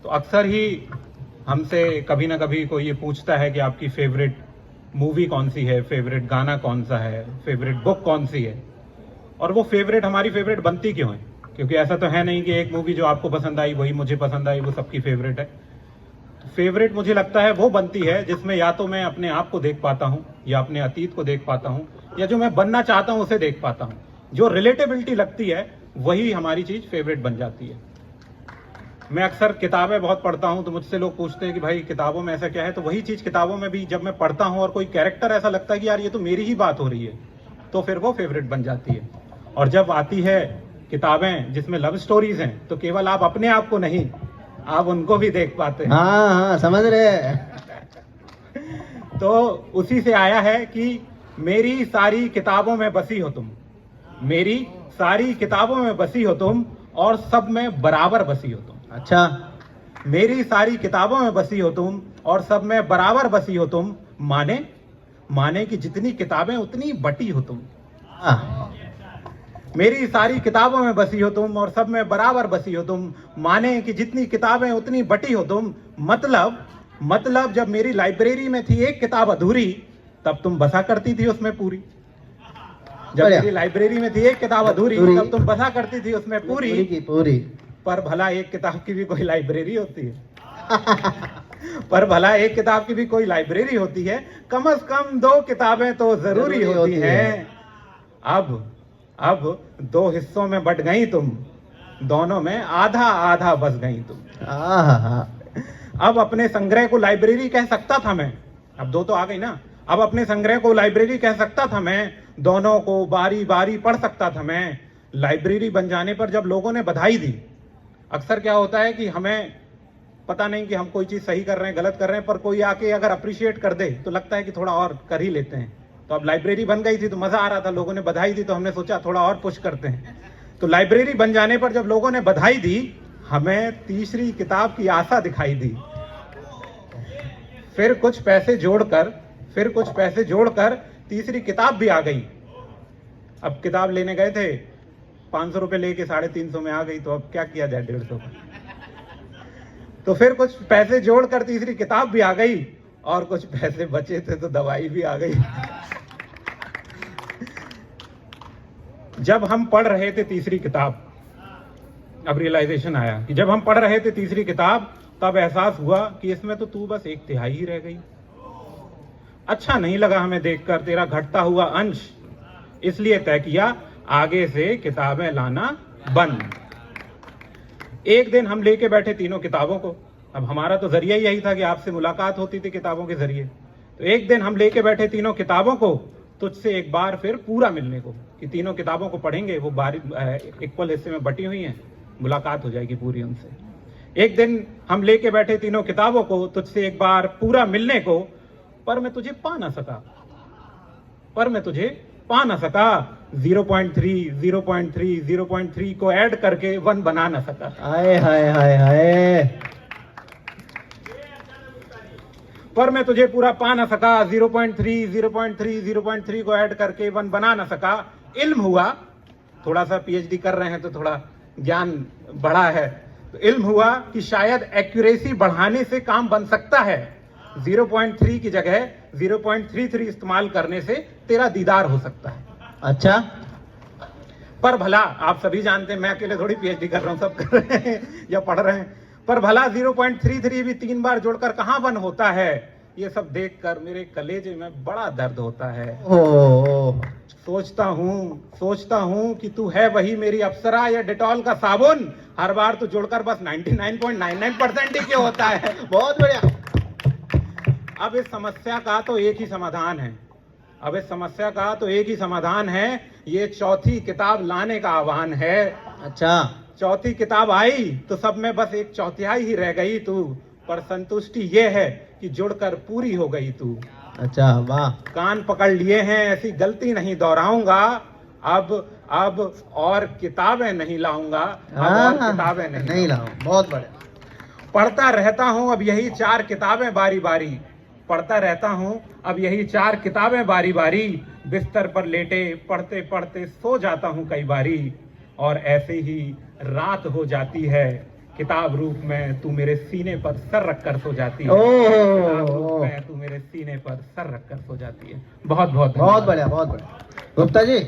तो अक्सर ही हमसे कभी ना कभी कोई ये पूछता है कि आपकी फेवरेट मूवी कौन सी है, फेवरेट गाना कौन सा है, फेवरेट बुक कौन सी है। और वो फेवरेट हमारी फेवरेट बनती क्यों है? क्योंकि ऐसा तो है नहीं कि एक मूवी जो आपको पसंद आई वही मुझे पसंद आई, वो सबकी फेवरेट है। तो फेवरेट मुझे लगता है वो बनती है जिसमें या तो मैं अपने आप को देख पाता हूँ, या अपने अतीत को देख पाता हूँ, या जो मैं बनना चाहता हूँ उसे देख पाता हूँ। जो रिलेटेबिलिटी लगती है वही हमारी चीज फेवरेट बन जाती है। मैं अक्सर किताबें बहुत पढ़ता हूं, तो मुझसे लोग पूछते हैं कि भाई किताबों में ऐसा क्या है, तो वही चीज किताबों में भी जब मैं पढ़ता हूं और कोई कैरेक्टर ऐसा लगता है कि यार ये तो मेरी ही बात हो रही है, तो फिर वो फेवरेट बन जाती है। और जब आती है किताबें जिसमें लव स्टोरीज हैं, तो केवल आप अपने आप को नहीं, आप उनको भी देख पाते हैं। हाँ हाँ समझ रहे। तो उसी से आया है कि मेरी सारी किताबों में बसी हो तुम, मेरी सारी किताबों में बसी हो तुम, और सब में बराबर बसी हो तुम। अच्छा, मेरी सारी किताबों में बसी हो तुम और सब में बराबर बसी हो तुम, माने कि जितनी किताबें उतनी बटी हो तुम। मेरी सारी किताबों में बसी हो तुम और सब में बराबर बसी हो तुम, माने कि जितनी किताबें उतनी बटी हो तुम। मतलब जब मेरी लाइब्रेरी में थी एक किताब अधूरी, तब तुम बसा करती थी उसमें पूरी। जब मेरी लाइब्रेरी में थी एक किताब अधूरी, तब तुम बसा करती थी उसमें पूरी। पर भला एक किताब की भी कोई लाइब्रेरी होती है? पर भला एक किताब की भी कोई लाइब्रेरी होती है? कम से कम 2 किताबें तो जरूरी होती हैं। अब 2 हिस्सों में बट गई तुम, दोनों में आधा आधा बस गई तुम। अब अपने संग्रह को लाइब्रेरी कह सकता था मैं, अब 2 तो आ गई ना। अब अपने संग्रह को लाइब्रेरी कह सकता था मैं, दोनों को बारी बारी पढ़ सकता था मैं। लाइब्रेरी बन जाने पर जब लोगों ने बधाई दी, अक्सर क्या होता है कि हमें पता नहीं कि हम कोई चीज सही कर रहे हैं गलत कर रहे हैं, पर कोई आके अगर अप्रिशिएट कर दे तो लगता है कि थोड़ा और कर ही लेते हैं। तो अब लाइब्रेरी बन गई थी तो मजा आ रहा था, लोगों ने बधाई दी तो हमने सोचा थोड़ा और पुश करते हैं। तो लाइब्रेरी बन जाने पर जब लोगों ने बधाई दी, हमें तीसरी किताब की आशा दिखाई दी। फिर कुछ पैसे जोड़कर तीसरी किताब भी आ गई। अब किताब लेने गए थे, 500 रुपए लेके 350 में आ गई, तो अब क्या किया जाए 150 का। तो फिर कुछ पैसे जोड़कर तीसरी किताब भी आ गई, और कुछ पैसे बचे थे तो दवाई भी आ गई। जब हम पढ़ रहे थे तीसरी किताब, अब रियलाइजेशन आया कि जब हम पढ़ रहे थे तीसरी किताब, तब एहसास हुआ कि इसमें तो तू बस 1/3 ही रह गई। अच्छा नहीं लगा हमें देखकर तेरा घटता हुआ अंश, इसलिए तय किया आगे से किताबें लाना बंद। एक दिन हम लेके बैठे तीनों किताबों को। अब हमारा तो जरिया यही था कि आपसे मुलाकात होती थी किताबों के जरिए। तो एक दिन हम लेके बैठे तीनों किताबों को तुझसे एक बार फिर पूरा मिलने को, कि तीनों किताबों को पढ़ेंगे, वो इक्वल हिस्से में बटी हुई हैं, मुलाकात हो जाएगी पूरी उनसे। एक दिन हम लेके बैठे तीनों किताबों को तुझसे एक बार पूरा मिलने को, पर मैं तुझे पा ना सका। 0.3 को ऐड करके 1 बना ना सका। हाय हाय हाय हाय। पर मैं तुझे पूरा पा ना सका, 0.3 को ऐड करके 1 बना ना सका। इल्म हुआ, थोड़ा सा पीएचडी कर रहे हैं तो थोड़ा ज्ञान बढ़ा है, तो इल्म हुआ कि शायद एक्यूरेसी बढ़ाने से काम बन सकता है। 0.3 की जगह 0.33 इस्तेमाल करने से तेरा दीदार हो सकता है। अच्छा, पर भला आप सभी जानते हैं, मैं अकेले थोड़ी पीएचडी कर रहा हूं, सब कर रहे हैं या पढ़ रहे हैं। पर भला 0.33 भी 3 बार जोड़कर कहां 1 होता है? ये सब देखकर मेरे कलेजे में बड़ा दर्द होता है। सोचता हूं कि तू है वही मेरी अप्सरा या डेटॉल का साबुन, हर बार तू जोड़कर बस 99.99% ही क्यों होता है? बहुत बढ़िया। अब इस समस्या का तो एक ही समाधान है, ये चौथी किताब लाने का आह्वान है। अच्छा, चौथी किताब आई तो सब में बस 1/4 ही रह गई तू, पर संतुष्टि ये है कि जुड़कर पूरी हो गई तू। अच्छा, वाह। कान पकड़ लिए हैं, ऐसी गलती नहीं दोहराऊंगा, अब और किताबें नहीं लाऊंगा, किताबें नहीं लाऊंगा। बहुत बढ़िया। पढ़ता रहता हूँ अब यही 4 किताबें बारी बारी, पढ़ता रहता हूँ अब यही 4 किताबें बारी बारी, बिस्तर पर लेटे पढ़ते पढ़ते सो जाता हूँ कई बारी, और ऐसे ही रात हो जाती है किताब रूप में तू मेरे सीने पर सर रखकर सो जाती है। किताब रूप ओह में तू मेरे सीने पर सर रखकर सो जाती है। बहुत बहुत बहुत बढ़िया बहुत बढ़िया। गुप्ता जी